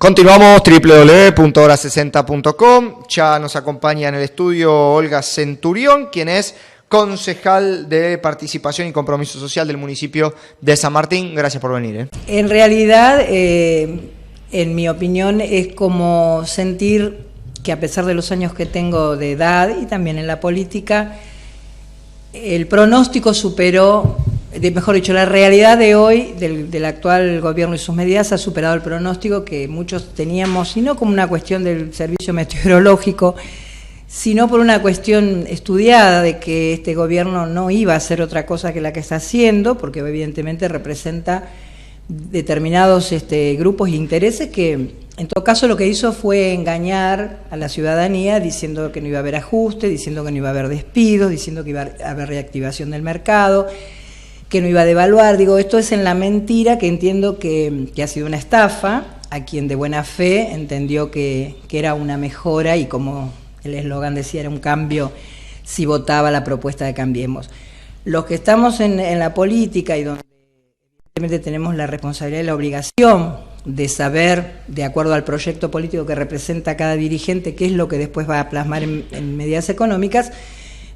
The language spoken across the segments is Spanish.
Continuamos, www.hora60.com. Ya nos acompaña en el estudio Olga Centurión, quien es concejal de Participación y Compromiso Social del municipio de San Martín. Gracias por venir. En realidad, en mi opinión, es como sentir que a pesar de los años que tengo de edad y también en la política, el pronóstico superó, mejor dicho, la realidad de hoy del actual gobierno y sus medidas ha superado el pronóstico que muchos teníamos, y no como una cuestión del servicio meteorológico, sino por una cuestión estudiada de que este gobierno no iba a hacer otra cosa que la que está haciendo, porque evidentemente representa determinados grupos e intereses que en todo caso lo que hizo fue engañar a la ciudadanía diciendo que no iba a haber ajuste, diciendo que no iba a haber despidos, diciendo que iba a haber reactivación del mercado, que no iba a devaluar. Digo, esto es en la mentira, que entiendo que ha sido una estafa a quien de buena fe entendió que era una mejora y, como el eslogan decía, era un cambio si votaba la propuesta de Cambiemos. Los que estamos en la política y donde evidentemente tenemos la responsabilidad y la obligación de saber, de acuerdo al proyecto político que representa cada dirigente, qué es lo que después va a plasmar en medidas económicas,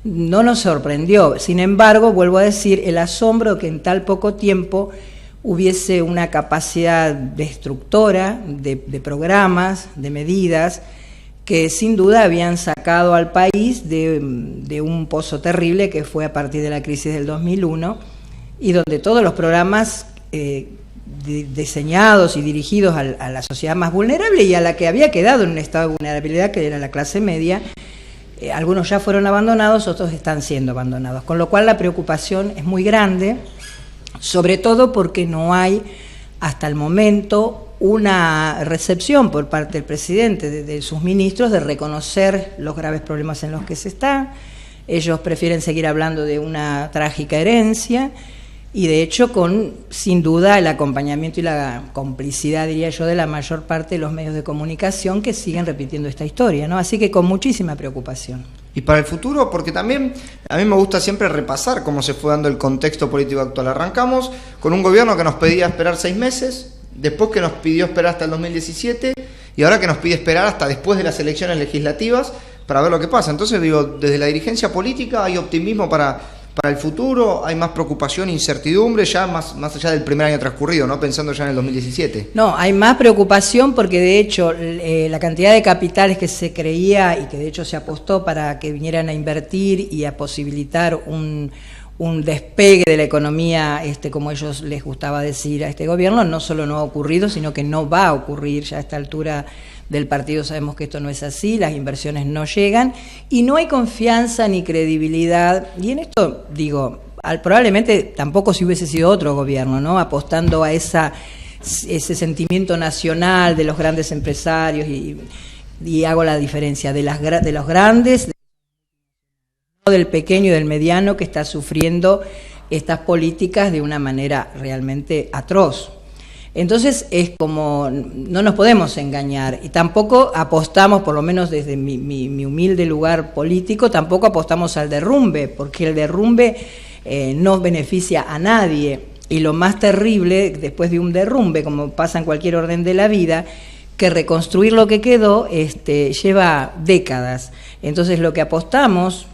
no nos sorprendió. Sin embargo, vuelvo a decir, el asombro que en tal poco tiempo hubiese una capacidad destructora de programas, de medidas, que sin duda habían sacado al país de un pozo terrible que fue a partir de la crisis del 2001, y donde todos los programas diseñados y dirigidos a la sociedad más vulnerable y a la que había quedado en un estado de vulnerabilidad, que era la clase media, algunos ya fueron abandonados, otros están siendo abandonados, con lo cual la preocupación es muy grande, sobre todo porque no hay hasta el momento una recepción por parte del presidente, de sus ministros, de reconocer los graves problemas en los que se está. Ellos prefieren seguir hablando de una trágica herencia y, de hecho, con sin duda el acompañamiento y la complicidad, diría yo, de la mayor parte de los medios de comunicación que siguen repitiendo esta historia, ¿no? Así que con muchísima preocupación. Y para el futuro, porque también a mí me gusta siempre repasar cómo se fue dando el contexto político actual. Arrancamos con un gobierno que nos pedía esperar 6 meses, después que nos pidió esperar hasta el 2017 y ahora que nos pide esperar hasta después de las elecciones legislativas para ver lo que pasa. Entonces, digo, desde la dirigencia política hay optimismo para el futuro, hay más preocupación, incertidumbre, ya más allá del primer año transcurrido, ¿no? Pensando ya en el 2017. No, hay más preocupación porque, de hecho, la cantidad de capitales que se creía y que de hecho se apostó para que vinieran a invertir y a posibilitar un despegue de la economía, como ellos les gustaba decir a este gobierno, no solo no ha ocurrido, sino que no va a ocurrir. Ya a esta altura del partido sabemos que esto no es así, las inversiones no llegan y no hay confianza ni credibilidad. Y en esto, digo, probablemente tampoco si hubiese sido otro gobierno, ¿no? Apostando a ese sentimiento nacional de los grandes empresarios y hago la diferencia de los grandes, del pequeño y del mediano, que está sufriendo estas políticas de una manera realmente atroz. Entonces es como, no nos podemos engañar, y tampoco apostamos, por lo menos desde mi humilde lugar político, tampoco apostamos al derrumbe, porque el derrumbe no beneficia a nadie, y lo más terrible después de un derrumbe, como pasa en cualquier orden de la vida, que reconstruir lo que quedó lleva décadas. Entonces lo que apostamos,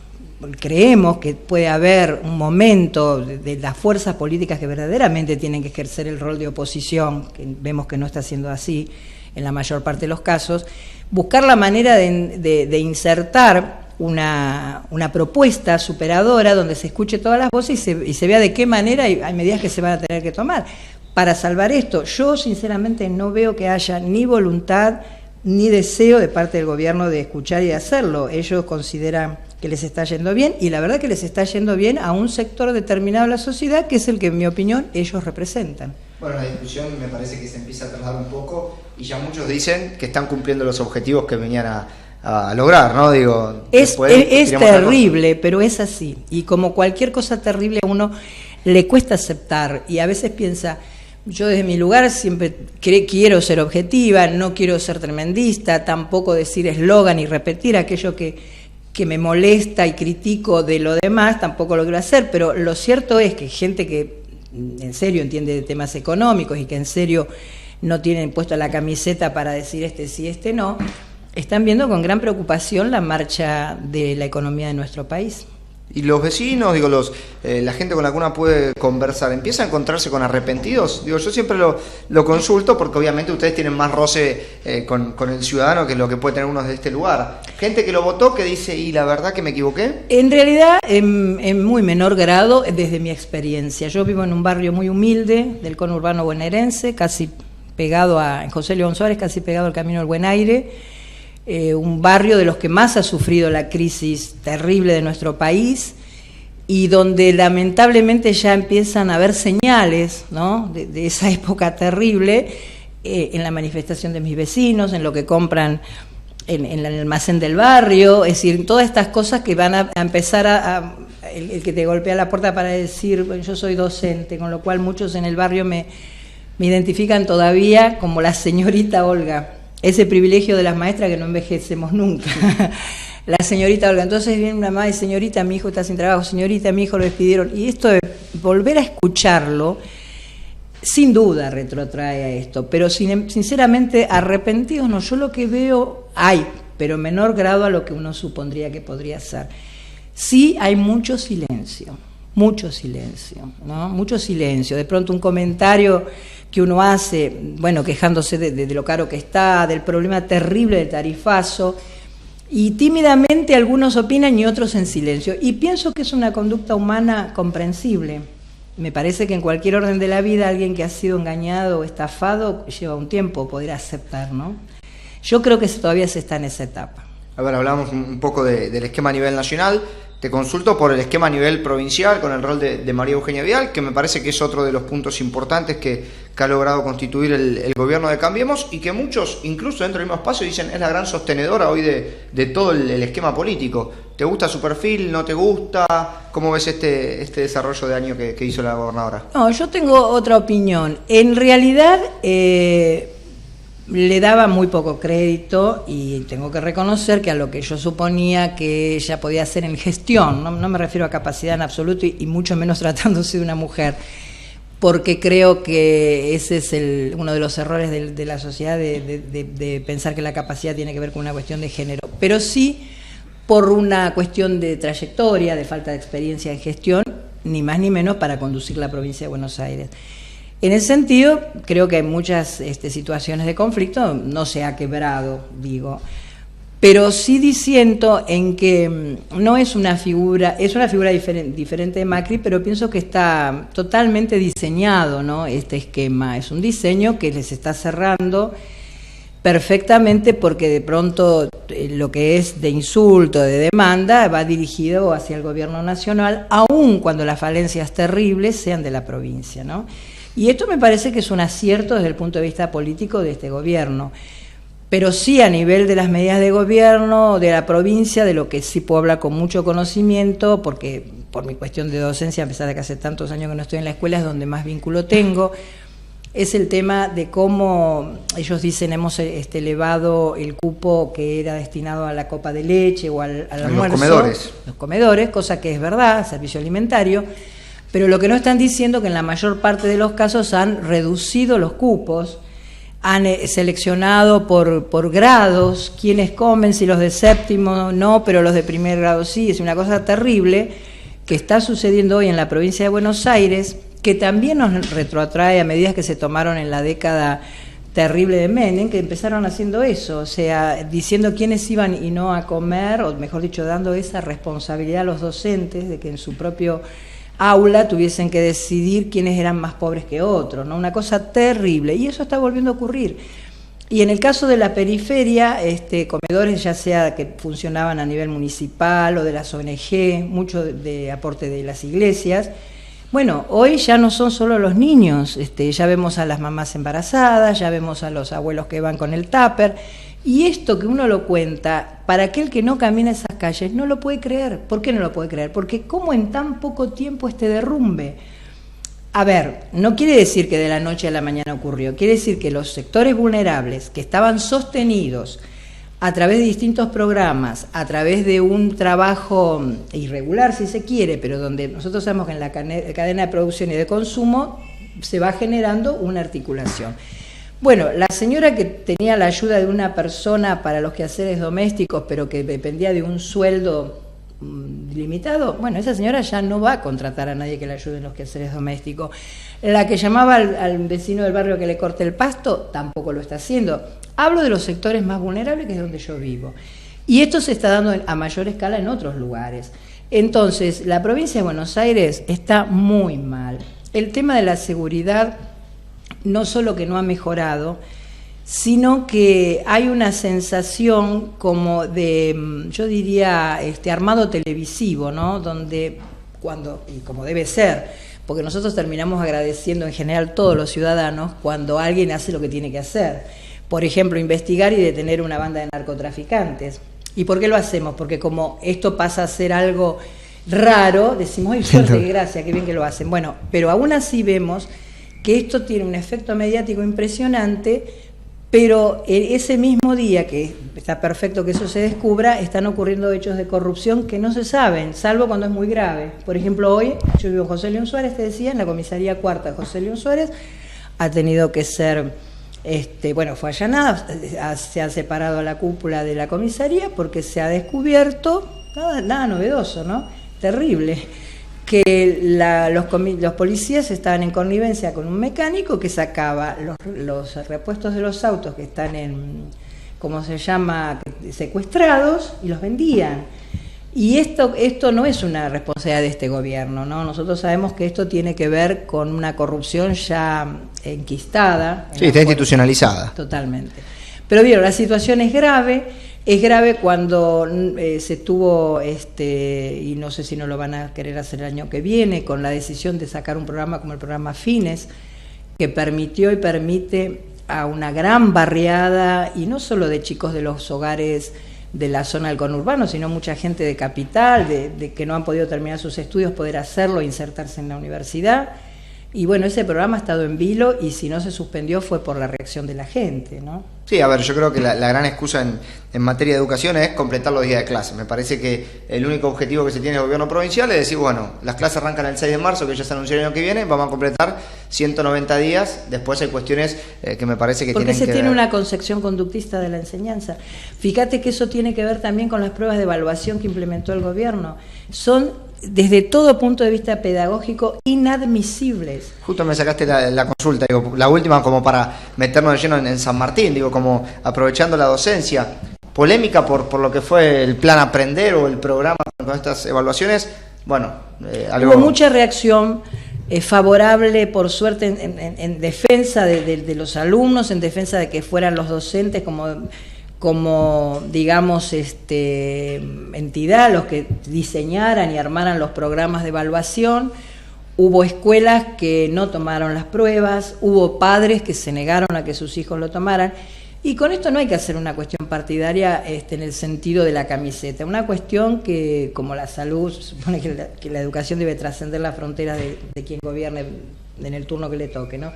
creemos que puede haber un momento de las fuerzas políticas que verdaderamente tienen que ejercer el rol de oposición, que vemos que no está siendo así en la mayor parte de los casos, buscar la manera de insertar una propuesta superadora donde se escuche todas las voces y se vea de qué manera hay medidas que se van a tener que tomar para salvar esto. Yo sinceramente no veo que haya ni voluntad ni deseo de parte del gobierno de escuchar y de hacerlo. Ellos consideran que les está yendo bien, y la verdad que les está yendo bien a un sector determinado de la sociedad, que es el que, en mi opinión, ellos representan. Bueno, la discusión me parece que se empieza a trasladar un poco, y ya muchos dicen que están cumpliendo los objetivos que venían a lograr, ¿no? Digo, es terrible, pero es así, y como cualquier cosa terrible a uno le cuesta aceptar, y a veces piensa, yo desde mi lugar siempre quiero ser objetiva, no quiero ser tremendista, tampoco decir eslogan y repetir aquello que me molesta y critico de lo demás, tampoco lo quiero hacer, pero lo cierto es que gente que en serio entiende de temas económicos y que en serio no tienen puesto la camiseta para decir este sí, este no, están viendo con gran preocupación la marcha de la economía de nuestro país. Y los vecinos, digo, la gente con la que uno puede conversar, ¿empieza a encontrarse con arrepentidos? Digo, yo siempre lo consulto porque obviamente ustedes tienen más roce con el ciudadano que lo que puede tener uno de este lugar. Gente que lo votó que dice, y la verdad que me equivoqué. En realidad, en muy menor grado, desde mi experiencia. Yo vivo en un barrio muy humilde del conurbano bonaerense, casi pegado en José León Suárez, casi pegado al Camino del Buen Aire. Un barrio de los que más ha sufrido la crisis terrible de nuestro país y donde lamentablemente ya empiezan a haber señales, ¿no?, de esa época terrible en la manifestación de mis vecinos, en lo que compran en el almacén del barrio, es decir, todas estas cosas que van a empezar el que te golpea la puerta para decir, bueno, yo soy docente, con lo cual muchos en el barrio me identifican todavía como la señorita Olga. Ese privilegio de las maestras que no envejecemos nunca. La señorita Olga. Entonces viene una mamá y señorita, mi hijo está sin trabajo, señorita, mi hijo lo despidieron. Y esto de volver a escucharlo, sin duda retrotrae a esto. Pero sinceramente, arrepentidos no. Yo lo que veo hay, pero en menor grado a lo que uno supondría que podría ser. Sí hay mucho silencio, ¿no? Mucho silencio. De pronto un comentario que uno hace, bueno, quejándose de lo caro que está, del problema terrible del tarifazo, y tímidamente algunos opinan y otros en silencio. Y pienso que es una conducta humana comprensible. Me parece que en cualquier orden de la vida alguien que ha sido engañado o estafado lleva un tiempo poder aceptar, ¿no? Yo creo que todavía se está en esa etapa. A ver, hablamos un poco del esquema a nivel nacional. Te consulto por el esquema a nivel provincial con el rol de María Eugenia Vidal, que me parece que es otro de los puntos importantes que ha logrado constituir el gobierno de Cambiemos y que muchos, incluso dentro del mismo espacio, dicen es la gran sostenedora hoy de todo el esquema político. ¿Te gusta su perfil? ¿No te gusta? ¿Cómo ves este desarrollo de año que hizo la gobernadora? No, yo tengo otra opinión. En realidad le daba muy poco crédito y tengo que reconocer que a lo que yo suponía que ella podía hacer en gestión, no me refiero a capacidad en absoluto y mucho menos tratándose de una mujer, porque creo que ese es uno de los errores de la sociedad de pensar que la capacidad tiene que ver con una cuestión de género, pero sí por una cuestión de trayectoria, de falta de experiencia en gestión, ni más ni menos para conducir la provincia de Buenos Aires. En ese sentido, creo que hay muchas situaciones de conflicto, no se ha quebrado, digo, pero sí disiento en que no es una figura, es una figura diferente de Macri, pero pienso que está totalmente diseñado, ¿no? Este esquema es un diseño que les está cerrando perfectamente porque de pronto lo que es de insulto, de demanda, va dirigido hacia el gobierno nacional, aun cuando las falencias terribles sean de la provincia, ¿no? Y esto me parece que es un acierto desde el punto de vista político de este gobierno, pero sí a nivel de las medidas de gobierno, de la provincia, de lo que sí puedo hablar con mucho conocimiento, porque por mi cuestión de docencia, a pesar de que hace tantos años que no estoy en la escuela, es donde más vínculo tengo, es el tema de cómo ellos dicen hemos elevado el cupo que era destinado a la copa de leche o al almuerzo. Los comedores, cosa que es verdad, servicio alimentario. Pero lo que no están diciendo es que en la mayor parte de los casos han reducido los cupos, han seleccionado por grados quiénes comen, si los de séptimo no, pero los de primer grado sí. Es una cosa terrible que está sucediendo hoy en la provincia de Buenos Aires, que también nos retrotrae a medidas que se tomaron en la década terrible de Menem, que empezaron haciendo eso, o sea, diciendo quiénes iban y no a comer, o mejor dicho, dando esa responsabilidad a los docentes de que en su propio aula tuviesen que decidir quiénes eran más pobres que otros, ¿no? Una cosa terrible, y eso está volviendo a ocurrir. Y en el caso de la periferia, comedores ya sea que funcionaban a nivel municipal o de las ONG, mucho de aporte de las iglesias, bueno, hoy ya no son solo los niños, ya vemos a las mamás embarazadas, ya vemos a los abuelos que van con el tupper, y esto que uno lo cuenta, para aquel que no camina esas calles, no lo puede creer. ¿Por qué no lo puede creer? Porque ¿cómo en tan poco tiempo este derrumbe? A ver, no quiere decir que de la noche a la mañana ocurrió, quiere decir que los sectores vulnerables que estaban sostenidos a través de distintos programas, a través de un trabajo irregular si se quiere, pero donde nosotros sabemos que en la cadena de producción y de consumo se va generando una articulación. Bueno, la señora que tenía la ayuda de una persona para los quehaceres domésticos, pero que dependía de un sueldo limitado, bueno, esa señora ya no va a contratar a nadie que le ayude en los quehaceres domésticos. La que llamaba al vecino del barrio que le corte el pasto, tampoco lo está haciendo. Hablo de los sectores más vulnerables, que es donde yo vivo. Y esto se está dando a mayor escala en otros lugares. Entonces, la provincia de Buenos Aires está muy mal. El tema de la seguridad no solo que no ha mejorado, sino que hay una sensación como de, yo diría, armado televisivo, ¿no? Donde, y como debe ser, porque nosotros terminamos agradeciendo en general todos los ciudadanos cuando alguien hace lo que tiene que hacer. Por ejemplo, investigar y detener una banda de narcotraficantes. ¿Y por qué lo hacemos? Porque como esto pasa a ser algo raro, decimos, ¡ay, suerte, gracias, qué bien que lo hacen! Bueno, pero aún así vemos que esto tiene un efecto mediático impresionante, pero ese mismo día, que está perfecto que eso se descubra, están ocurriendo hechos de corrupción que no se saben, salvo cuando es muy grave. Por ejemplo, hoy, yo vivo en José León Suárez, te decía, en la comisaría cuarta de José León Suárez, ha tenido que ser, fue allanada, se ha separado a la cúpula de la comisaría porque se ha descubierto, nada novedoso, ¿no? Terrible, que los policías estaban en connivencia con un mecánico que sacaba los repuestos de los autos que están ¿cómo se llama?, secuestrados, y los vendían. Y esto no es una responsabilidad de este gobierno, ¿no? Nosotros sabemos que esto tiene que ver con una corrupción ya enquistada. Sí, está institucionalizada. Totalmente. Pero bien, la situación es grave. Es grave cuando se tuvo, y no sé si no lo van a querer hacer el año que viene, con la decisión de sacar un programa como el programa Fines, que permitió y permite a una gran barriada, y no solo de chicos de los hogares de la zona del conurbano, sino mucha gente de capital, de que no han podido terminar sus estudios, poder hacerlo e insertarse en la universidad. Y bueno, ese programa ha estado en vilo, y si no se suspendió fue por la reacción de la gente, ¿no? Sí, a ver, yo creo que la gran excusa en materia de educación es completar los días de clase. Me parece que el único objetivo que se tiene el gobierno provincial es decir, bueno, las clases arrancan el 6 de marzo, que ya se anunció el año que viene, vamos a completar 190 días, después hay cuestiones que me parece que tienen que ver. Porque se tiene una concepción conductista de la enseñanza. Fíjate que eso tiene que ver también con las pruebas de evaluación que implementó el gobierno. Son, desde todo punto de vista pedagógico, inadmisibles. Justo me sacaste la consulta, digo, la última como para meternos de lleno en San Martín, digo, como aprovechando la docencia. Polémica por lo que fue el plan Aprender o el programa con estas evaluaciones. Bueno, hubo mucha reacción favorable, por suerte, en defensa de los alumnos, en defensa de que fueran los docentes como digamos, entidad los que diseñaran y armaran los programas de evaluación. Hubo escuelas que no tomaron las pruebas, hubo padres que se negaron a que sus hijos lo tomaran, y con esto no hay que hacer una cuestión partidaria en el sentido de la camiseta, una cuestión que, como la salud, se supone que la educación debe trascender las fronteras de quien gobierne en el turno que le toque, ¿no?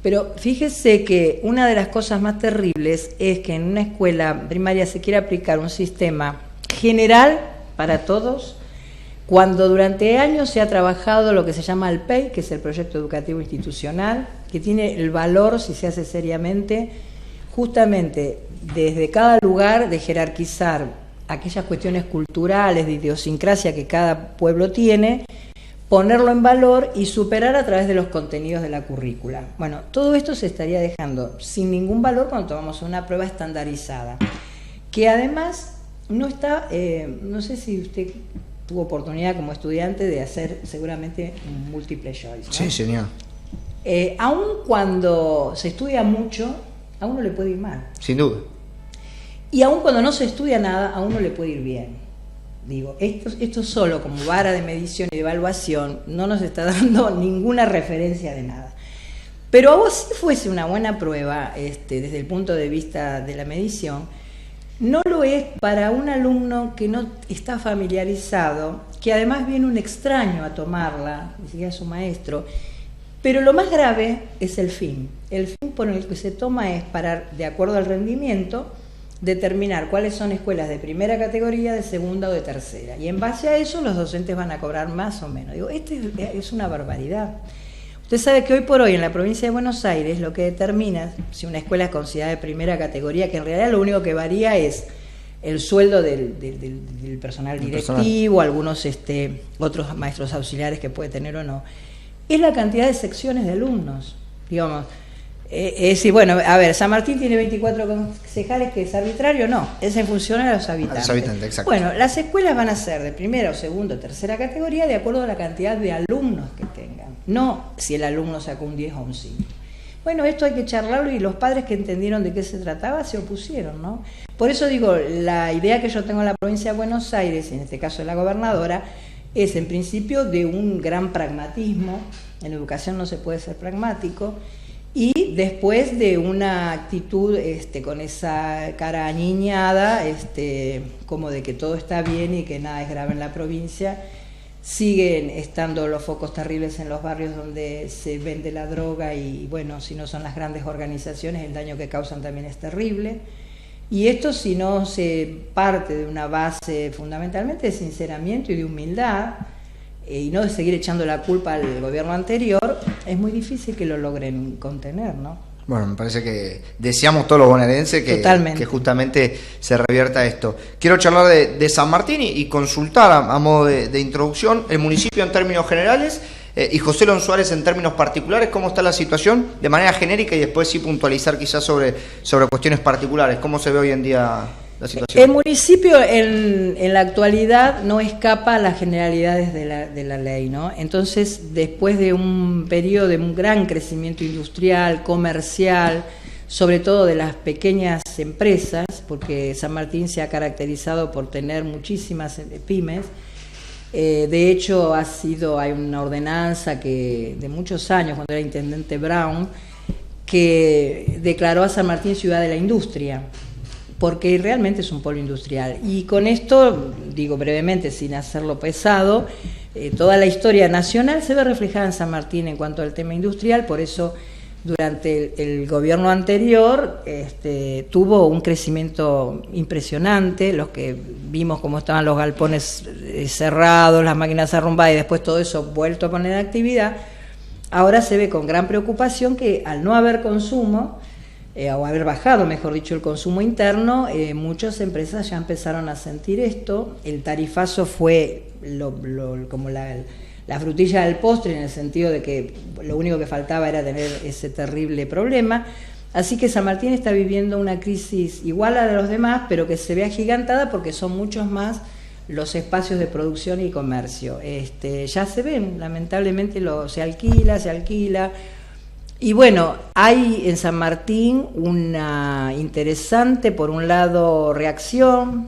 Pero fíjese que una de las cosas más terribles es que en una escuela primaria se quiere aplicar un sistema general para todos, cuando durante años se ha trabajado lo que se llama el PEI, que es el Proyecto Educativo Institucional, que tiene el valor, si se hace seriamente, justamente desde cada lugar de jerarquizar aquellas cuestiones culturales, de idiosincrasia que cada pueblo tiene, ponerlo en valor y superar a través de los contenidos de la currícula. Bueno, todo esto se estaría dejando sin ningún valor cuando tomamos una prueba estandarizada, que además no está, no sé si usted tuvo oportunidad como estudiante de hacer seguramente un multiple choice, ¿no? Sí, señor. Aun cuando se estudia mucho, a uno le puede ir mal. Sin duda. Y aun cuando no se estudia nada, a uno le puede ir bien. Digo, esto solo como vara de medición y de evaluación no nos está dando ninguna referencia de nada. Pero a vos, si fuese una buena prueba, desde el punto de vista de la medición, no lo es para un alumno que no está familiarizado, que además viene un extraño a tomarla, ni siquiera su maestro. Pero lo más grave es el fin. El fin por el que se toma es para, de acuerdo al rendimiento, determinar cuáles son escuelas de primera categoría, de segunda o de tercera. Y en base a eso los docentes van a cobrar más o menos. Digo, es una barbaridad. Usted sabe que hoy por hoy en la provincia de Buenos Aires lo que determina si una escuela es considerada de primera categoría, que en realidad lo único que varía es el sueldo del personal directivo, algunos otros maestros auxiliares que puede tener o no, es la cantidad de secciones de alumnos, digamos. Es decir, bueno, a ver, San Martín tiene 24 concejales, que es arbitrario, no, es en función a los habitantes. A los habitantes, exacto. Bueno, las escuelas van a ser de primera o segunda o tercera categoría de acuerdo a la cantidad de alumnos que tengan, no si el alumno sacó un 10 o un 5. Bueno, esto hay que charlarlo y los padres que entendieron de qué se trataba se opusieron, ¿no? Por eso digo, la idea que yo tengo en la provincia de Buenos Aires, en este caso de la gobernadora, es en principio de un gran pragmatismo. En educación no se puede ser pragmático. Y después de una actitud con esa cara aniñada, como de que todo está bien y que nada es grave en la provincia, siguen estando los focos terribles en los barrios donde se vende la droga y bueno, si no son las grandes organizaciones, el daño que causan también es terrible. Y esto si no se parte de una base fundamentalmente de sinceramiento y de humildad, y no de seguir echando la culpa al gobierno anterior, es muy difícil que lo logren contener, ¿no? Bueno, me parece que deseamos todos los bonaerenses que justamente se revierta esto. Quiero charlar de San Martín y consultar a modo de introducción el municipio en términos generales y José León Suárez en términos particulares, cómo está la situación de manera genérica y después sí puntualizar quizás sobre cuestiones particulares, cómo se ve hoy en día la situación. El municipio en la actualidad no escapa a las generalidades de la ley, ¿no? Entonces, después de un periodo de un gran crecimiento industrial, comercial, sobre todo de las pequeñas empresas, porque San Martín se ha caracterizado por tener muchísimas pymes. De hecho, hay una ordenanza de muchos años, cuando era intendente Brown, que declaró a San Martín ciudad de la industria, porque realmente es un polo industrial. Y con esto, digo brevemente, sin hacerlo pesado, toda la historia nacional se ve reflejada en San Martín en cuanto al tema industrial, por eso durante el gobierno anterior tuvo un crecimiento impresionante, los que vimos cómo estaban los galpones cerrados, las máquinas arrumbadas y después todo eso vuelto a poner en actividad. Ahora se ve con gran preocupación que al no haber consumo, o haber bajado, mejor dicho, el consumo interno, muchas empresas ya empezaron a sentir esto. El tarifazo fue como la frutilla del postre, en el sentido de que lo único que faltaba era tener ese terrible problema. Así que San Martín está viviendo una crisis igual a la de los demás, pero que se ve agigantada porque son muchos más los espacios de producción y comercio. Ya se ven, lamentablemente se alquila. Y bueno, hay en San Martín una interesante, por un lado, reacción.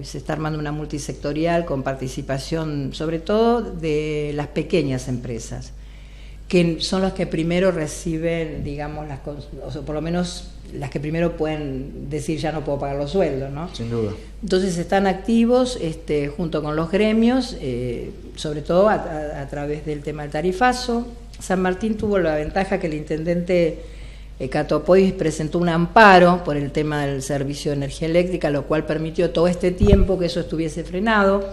Se está armando una multisectorial con participación, sobre todo, de las pequeñas empresas, que son las que primero reciben, digamos, o por lo menos las que primero pueden decir ya no puedo pagar los sueldos, ¿no? Sin duda. Entonces están activos junto con los gremios, sobre todo a través del tema del tarifazo. San Martín tuvo la ventaja que el intendente Catopois presentó un amparo por el tema del servicio de energía eléctrica, lo cual permitió todo este tiempo que eso estuviese frenado.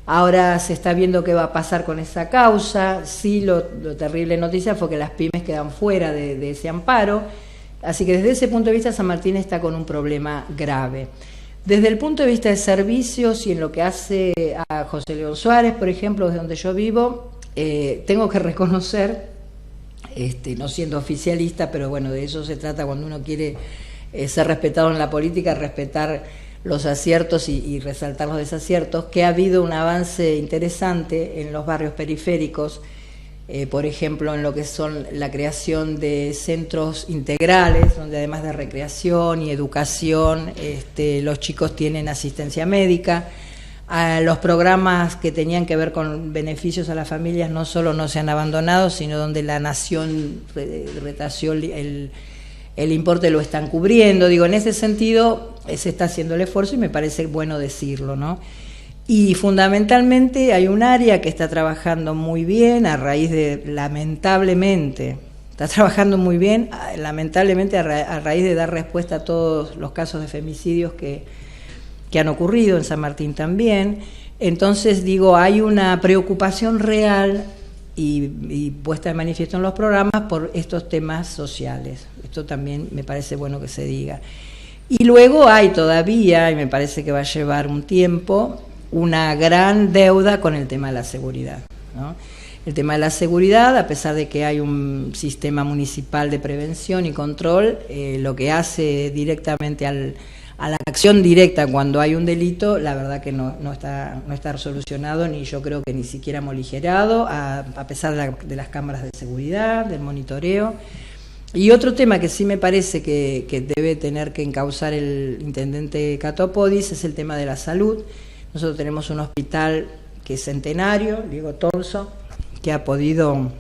Ahora se está viendo qué va a pasar con esa causa. Sí, lo terrible noticia fue que las pymes quedan fuera de ese amparo. Así que desde ese punto de vista San Martín está con un problema grave. Desde el punto de vista de servicios y en lo que hace a José León Suárez, por ejemplo, desde donde yo vivo, tengo que reconocer, no siendo oficialista, pero bueno, de eso se trata cuando uno quiere ser respetado en la política, respetar los aciertos y resaltar los desaciertos, que ha habido un avance interesante en los barrios periféricos, por ejemplo, en lo que son la creación de centros integrales, donde además de recreación y educación, los chicos tienen asistencia médica. Los programas que tenían que ver con beneficios a las familias no solo no se han abandonado, sino donde la nación retació el importe lo están cubriendo. Digo, en ese sentido se está haciendo el esfuerzo y me parece bueno decirlo, ¿no? Y fundamentalmente hay un área que está trabajando muy bien a raíz de, lamentablemente, a raíz de dar respuesta a todos los casos de femicidios que han ocurrido en San Martín también. Entonces, digo, hay una preocupación real y puesta de manifiesto en los programas por estos temas sociales. Esto también me parece bueno que se diga. Y luego hay todavía, y me parece que va a llevar un tiempo, una gran deuda con el tema de la seguridad, ¿no? El tema de la seguridad, a pesar de que hay un sistema municipal de prevención y control, lo que hace directamente a la acción directa cuando hay un delito, la verdad que no está solucionado, ni yo creo que ni siquiera moligerado, a pesar de las cámaras de seguridad, del monitoreo. Y otro tema que sí me parece que debe tener que encauzar el intendente Catopodis es el tema de la salud. Nosotros tenemos un hospital que es centenario, Diego Torso, que ha podido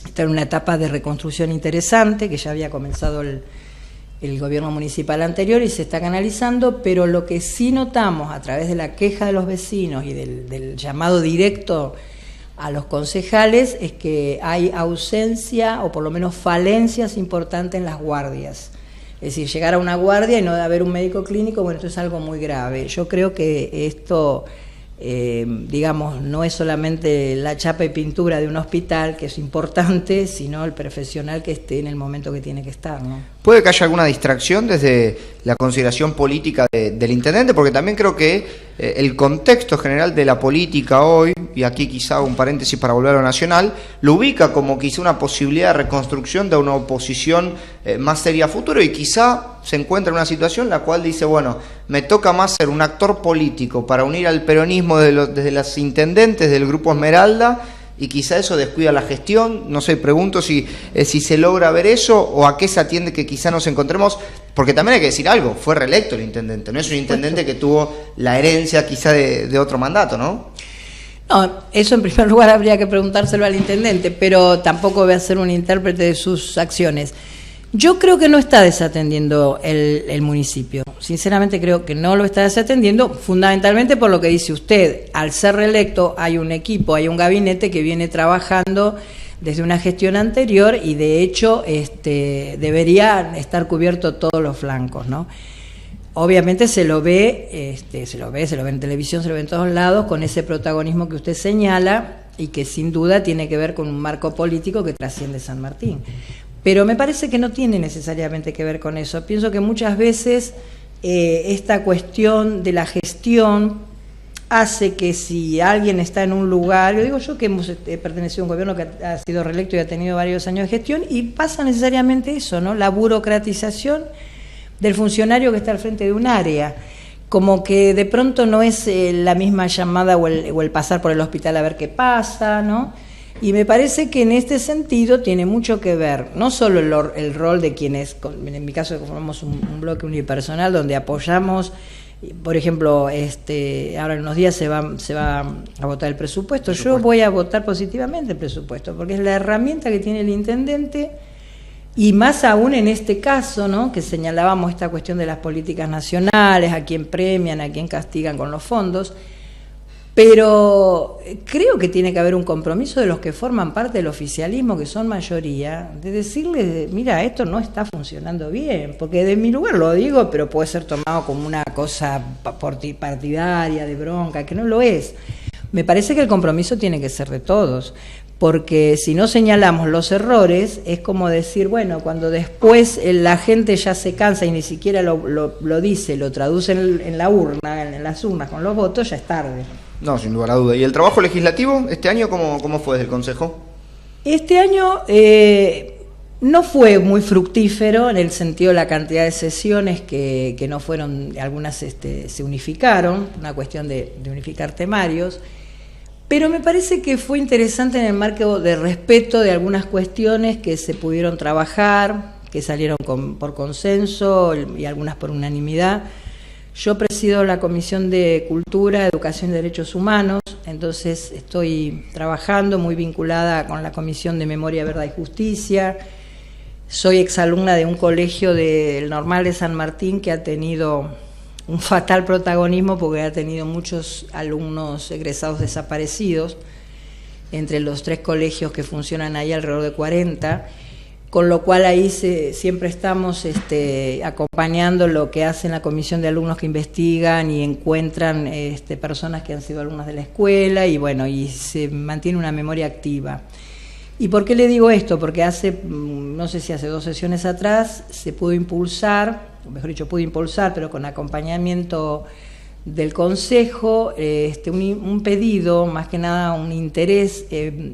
estar en una etapa de reconstrucción interesante, que ya había comenzado el gobierno municipal anterior y se está canalizando, pero lo que sí notamos a través de la queja de los vecinos y del llamado directo a los concejales es que hay ausencia o por lo menos falencias importantes en las guardias. Es decir, llegar a una guardia y no haber un médico clínico, bueno, esto es algo muy grave. Yo creo que esto, digamos, no es solamente la chapa y pintura de un hospital, que es importante, sino el profesional que esté en el momento que tiene que estar, ¿no? ¿Puede que haya alguna distracción desde la consideración política del intendente? Porque también creo que el contexto general de la política hoy, y aquí quizá un paréntesis para volver a lo nacional, lo ubica como quizá una posibilidad de reconstrucción de una oposición más seria a futuro, y quizá se encuentra en una situación en la cual dice, bueno, me toca más ser un actor político para unir al peronismo desde los intendentes del Grupo Esmeralda, y quizá eso descuida la gestión. No sé, pregunto si se logra ver eso o a qué se atiende que quizá nos encontremos, porque también hay que decir algo, fue reelecto el intendente, no es un intendente que tuvo la herencia quizá de otro mandato, ¿no? No, eso en primer lugar habría que preguntárselo al intendente, pero tampoco voy a ser un intérprete de sus acciones. Yo creo que no está desatendiendo el municipio. Sinceramente creo que no lo está desatendiendo, fundamentalmente por lo que dice usted. Al ser reelecto hay un equipo, hay un gabinete que viene trabajando desde una gestión anterior y de hecho debería estar cubierto todos los flancos, ¿no? Obviamente se lo ve en televisión, se lo ve en todos lados, con ese protagonismo que usted señala y que sin duda tiene que ver con un marco político que trasciende San Martín. Pero me parece que no tiene necesariamente que ver con eso. Pienso que muchas veces esta cuestión de la gestión hace que si alguien está en un lugar, yo digo yo que hemos pertenecido a un gobierno que ha sido reelecto y ha tenido varios años de gestión, y pasa necesariamente eso, ¿no? La burocratización del funcionario que está al frente de un área, como que de pronto no es la misma llamada o el pasar por el hospital a ver qué pasa, ¿no? Y me parece que en este sentido tiene mucho que ver, no solo el rol de quienes, en mi caso formamos un bloque unipersonal donde apoyamos, por ejemplo, ahora en unos días se va a votar el presupuesto. Yo voy a votar positivamente el presupuesto, porque es la herramienta que tiene el intendente, y más aún en este caso, ¿no?, que señalábamos esta cuestión de las políticas nacionales, a quién premian, a quién castigan con los fondos. Pero creo que tiene que haber un compromiso de los que forman parte del oficialismo, que son mayoría, de decirle, mira, esto no está funcionando bien, porque de mi lugar lo digo, pero puede ser tomado como una cosa partidaria, de bronca, que no lo es. Me parece que el compromiso tiene que ser de todos, porque si no señalamos los errores, es como decir, bueno, cuando después la gente ya se cansa y ni siquiera lo dice, lo traduce en la urna, en las urnas con los votos, ya es tarde. No, sin lugar a duda. ¿Y el trabajo legislativo este año cómo fue desde el Consejo? Este año no fue muy fructífero en el sentido de la cantidad de sesiones que no fueron, algunas se unificaron, una cuestión de unificar temarios, pero me parece que fue interesante en el marco de respeto de algunas cuestiones que se pudieron trabajar, que salieron por consenso y algunas por unanimidad. Yo presido la Comisión de Cultura, Educación y Derechos Humanos, entonces estoy trabajando muy vinculada con la Comisión de Memoria, Verdad y Justicia. Soy exalumna de un colegio del Normal de San Martín que ha tenido un fatal protagonismo porque ha tenido muchos alumnos egresados desaparecidos, entre los 3 colegios que funcionan ahí alrededor de 40. con lo cual ahí siempre estamos acompañando lo que hacen la comisión de alumnos que investigan y encuentran personas que han sido alumnas de la escuela, y bueno, y se mantiene una memoria activa. ¿Y por qué le digo esto? Porque no sé si hace 2 sesiones atrás, se pudo impulsar, o mejor dicho, pero con acompañamiento del Consejo, un pedido, más que nada un interés,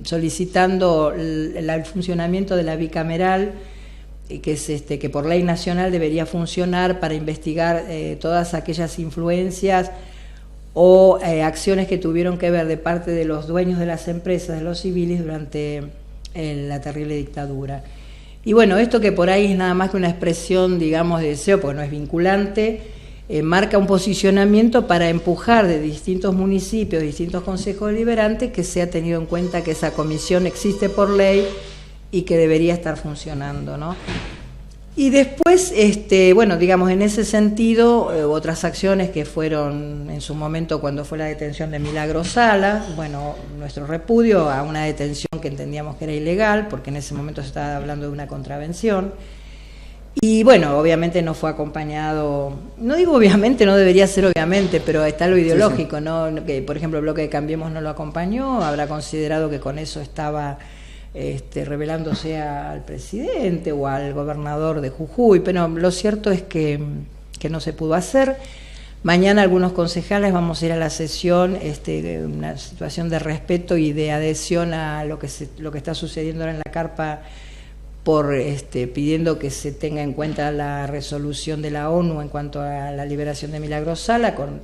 solicitando el funcionamiento de la bicameral, que por ley nacional debería funcionar para investigar todas aquellas influencias o acciones que tuvieron que ver de parte de los dueños de las empresas, de los civiles, durante la terrible dictadura. Y bueno, esto que por ahí es nada más que una expresión, digamos, de deseo, porque no es vinculante, marca un posicionamiento para empujar de distintos municipios, distintos consejos deliberantes, que se ha tenido en cuenta que esa comisión existe por ley y que debería estar funcionando, ¿no? Y después, bueno, digamos, en ese sentido, otras acciones que fueron en su momento cuando fue la detención de Milagro Sala, bueno, nuestro repudio a una detención que entendíamos que era ilegal, porque en ese momento se estaba hablando de una contravención. Y bueno, obviamente no fue acompañado, no digo obviamente, no debería ser obviamente, pero está lo ideológico, sí. ¿No? Que, por ejemplo, el bloque de Cambiemos no lo acompañó, habrá considerado que con eso estaba revelándose al presidente o al gobernador de Jujuy, pero lo cierto es que no se pudo hacer. Mañana algunos concejales vamos a ir a la sesión, una situación de respeto y de adhesión a lo que está sucediendo ahora en la carpa, pidiendo que se tenga en cuenta la resolución de la ONU en cuanto a la liberación de Milagro Sala, con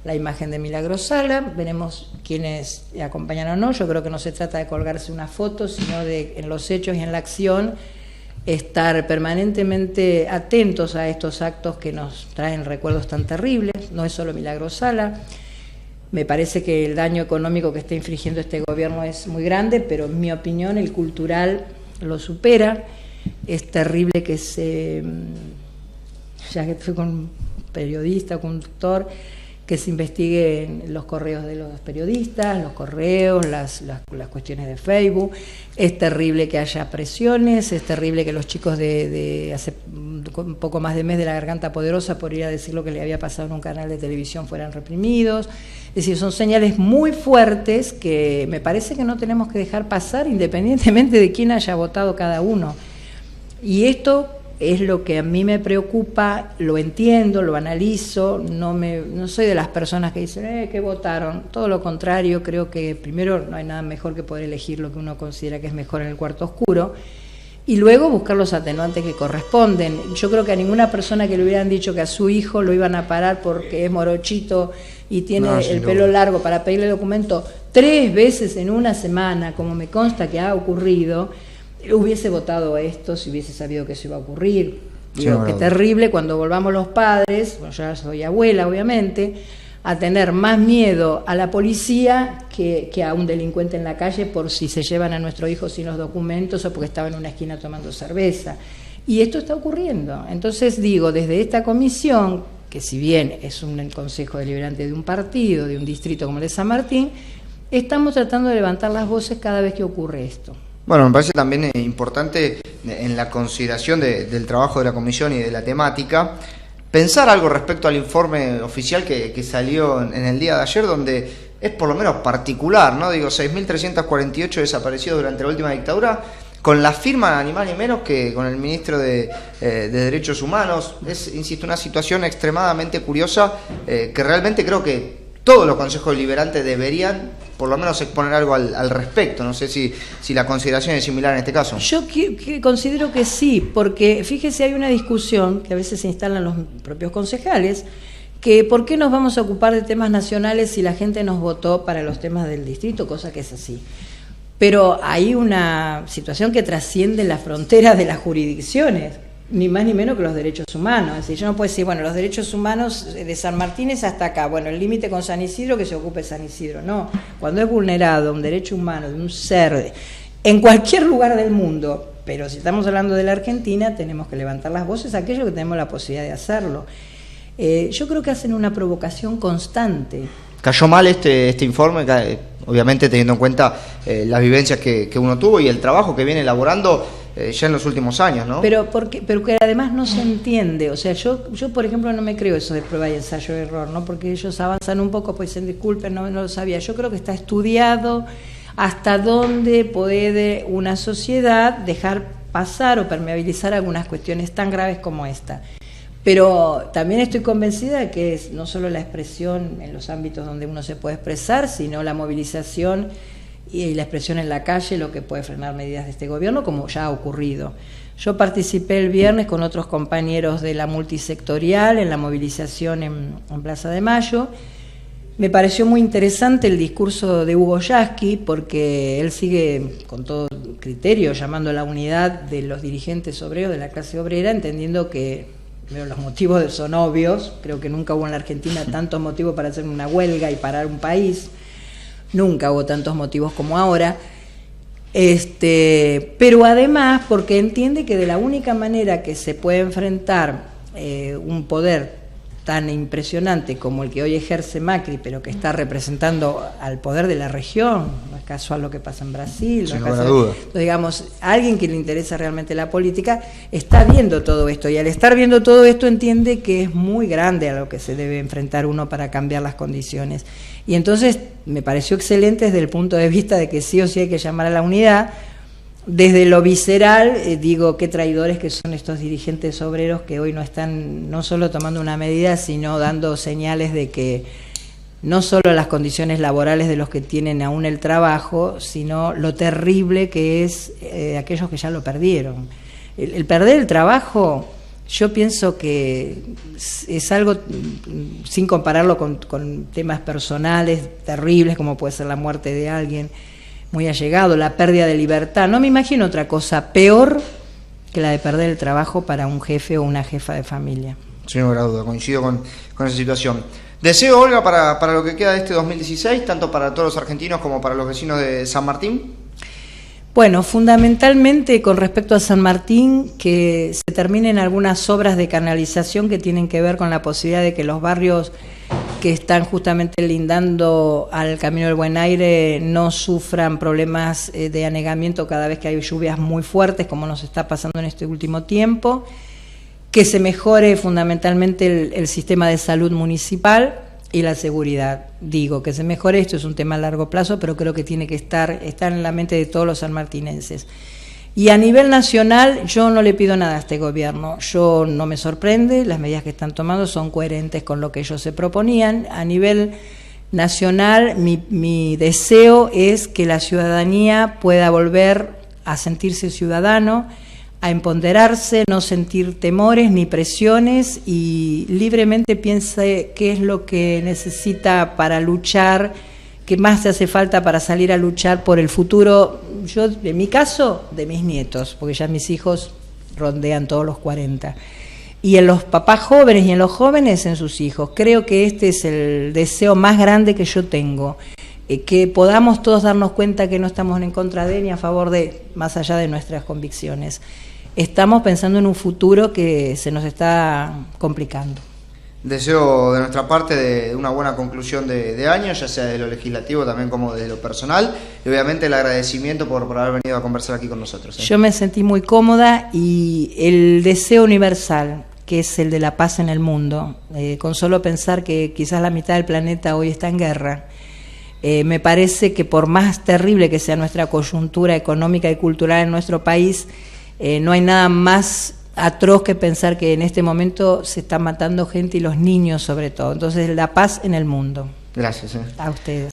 la imagen de Milagro Sala. Veremos quiénes acompañan o no. Yo creo que no se trata de colgarse una foto, sino de, en los hechos y en la acción, estar permanentemente atentos a estos actos que nos traen recuerdos tan terribles. No es solo Milagro Sala. Me parece que el daño económico que está infligiendo este gobierno es muy grande, pero en mi opinión el cultural lo supera. Es terrible que ya que fui con un periodista, conductor, que se investiguen los correos de los periodistas, los correos, las cuestiones de Facebook. Es terrible que haya presiones, es terrible que los chicos de hace un poco más de mes de la Garganta Poderosa, por ir a decir lo que le había pasado en un canal de televisión, fueran reprimidos. Es decir, son señales muy fuertes que me parece que no tenemos que dejar pasar, independientemente de quién haya votado cada uno. Y esto es lo que a mí me preocupa, lo entiendo, lo analizo, no soy de las personas que dicen que votaron, todo lo contrario. Creo que primero no hay nada mejor que poder elegir lo que uno considera que es mejor en el cuarto oscuro, y luego buscar los atenuantes que corresponden. Yo creo que a ninguna persona que le hubieran dicho que a su hijo lo iban a parar porque es morochito y tiene el pelo largo para pedirle documento 3 veces en una semana, como me consta que ha ocurrido, hubiese votado esto si hubiese sabido que eso iba a ocurrir. Digo, qué terrible cuando volvamos los padres, bueno, yo ya soy abuela obviamente, a tener más miedo a la policía que a un delincuente en la calle por si se llevan a nuestro hijo sin los documentos o porque estaba en una esquina tomando cerveza. Y esto está ocurriendo. Entonces digo, desde esta comisión, que si bien es un consejo deliberante de un partido, de un distrito como el de San Martín, estamos tratando de levantar las voces cada vez que ocurre esto. Bueno, me parece también importante en la consideración del trabajo de la comisión y de la temática, pensar algo respecto al informe oficial que salió en el día de ayer, donde es por lo menos particular, ¿no? Digo, 6.348 desaparecidos durante la última dictadura, con la firma ni más ni menos que con el ministro de Derechos Humanos. Es, insisto, una situación extremadamente curiosa, que realmente creo que todos los consejos deliberantes deberían por lo menos exponer algo al respecto. No sé si la consideración es similar en este caso. Yo considero que sí, porque fíjese, hay una discusión que a veces se instalan los propios concejales, que por qué nos vamos a ocupar de temas nacionales si la gente nos votó para los temas del distrito, cosa que es así. Pero hay una situación que trasciende las fronteras de las jurisdicciones, ni más ni menos que los derechos humanos. Es decir, yo no puedo decir, bueno, los derechos humanos de San Martín es hasta acá, bueno, el límite con San Isidro, que se ocupe San Isidro. No, cuando es vulnerado un derecho humano de un ser en cualquier lugar del mundo, pero si estamos hablando de la Argentina, tenemos que levantar las voces a aquellos que tenemos la posibilidad de hacerlo. Yo creo que hacen una provocación constante. Cayó mal este informe, obviamente teniendo en cuenta las vivencias que uno tuvo y el trabajo que viene elaborando ya en los últimos años, ¿no? Pero que además no se entiende, o sea, yo por ejemplo no me creo eso de prueba y ensayo y error, ¿no? Porque ellos avanzan un poco, pues dicen disculpen, no lo sabía. Yo creo que está estudiado hasta dónde puede una sociedad dejar pasar o permeabilizar algunas cuestiones tan graves como esta. Pero también estoy convencida de que es no solo la expresión en los ámbitos donde uno se puede expresar, sino la movilización y la expresión en la calle lo que puede frenar medidas de este gobierno, como ya ha ocurrido. Yo participé el viernes con otros compañeros de la multisectorial en la movilización en Plaza de Mayo. Me pareció muy interesante el discurso de Hugo Yasky, porque él sigue con todo criterio llamando a la unidad de los dirigentes obreros de la clase obrera, entendiendo que los motivos son obvios. Creo que nunca hubo en la Argentina tantos motivos para hacer una huelga y parar un país. Nunca hubo tantos motivos como ahora, pero además porque entiende que de la única manera que se puede enfrentar un poder tan impresionante como el que hoy ejerce Macri, pero que está representando al poder de la región, no es casual lo que pasa en Brasil, sin ninguna duda. Entonces, digamos, alguien que le interesa realmente la política está viendo todo esto, y al estar viendo todo esto entiende que es muy grande a lo que se debe enfrentar uno para cambiar las condiciones. Y entonces me pareció excelente desde el punto de vista de que sí o sí hay que llamar a la unidad. Desde lo visceral, digo, qué traidores que son estos dirigentes obreros que hoy no están no solo tomando una medida, sino dando señales de que no solo las condiciones laborales de los que tienen aún el trabajo, sino lo terrible que es aquellos que ya lo perdieron. El perder el trabajo, yo pienso que es algo, sin compararlo con temas personales terribles, como puede ser la muerte de alguien muy allegado, la pérdida de libertad. No me imagino otra cosa peor que la de perder el trabajo para un jefe o una jefa de familia. Sin ninguna duda, coincido con esa situación. Deseo, Olga, para lo que queda de este 2016, tanto para todos los argentinos como para los vecinos de San Martín. Bueno, fundamentalmente con respecto a San Martín, que se terminen algunas obras de canalización que tienen que ver con la posibilidad de que los barrios que están justamente lindando al Camino del Buen Aire no sufran problemas de anegamiento cada vez que hay lluvias muy fuertes, como nos está pasando en este último tiempo, que se mejore fundamentalmente el sistema de salud municipal y la seguridad. Digo, que se mejore, esto es un tema a largo plazo, pero creo que tiene que estar en la mente de todos los sanmartinenses. Y a nivel nacional, yo no le pido nada a este gobierno. Yo no me sorprende, las medidas que están tomando son coherentes con lo que ellos se proponían. A nivel nacional, mi deseo es que la ciudadanía pueda volver a sentirse ciudadano, a empoderarse, no sentir temores ni presiones y libremente piense qué es lo que necesita para luchar, qué más te hace falta para salir a luchar por el futuro. Yo, en mi caso, de mis nietos, porque ya mis hijos rondean todos los 40. Y en los papás jóvenes y en los jóvenes, en sus hijos. Creo que este es el deseo más grande que yo tengo. Que podamos todos darnos cuenta que no estamos en contra de ni a favor de, más allá de nuestras convicciones. Estamos pensando en un futuro que se nos está complicando. Deseo de nuestra parte de una buena conclusión de año, ya sea de lo legislativo también como de lo personal, y obviamente el agradecimiento por haber venido a conversar aquí con nosotros. Yo me sentí muy cómoda y el deseo universal, que es el de la paz en el mundo, con solo pensar que quizás la mitad del planeta hoy está en guerra, me parece que por más terrible que sea nuestra coyuntura económica y cultural en nuestro país, no hay nada más atroz que pensar que en este momento se está matando gente y los niños sobre todo. Entonces, la paz en el mundo. Gracias. A ustedes.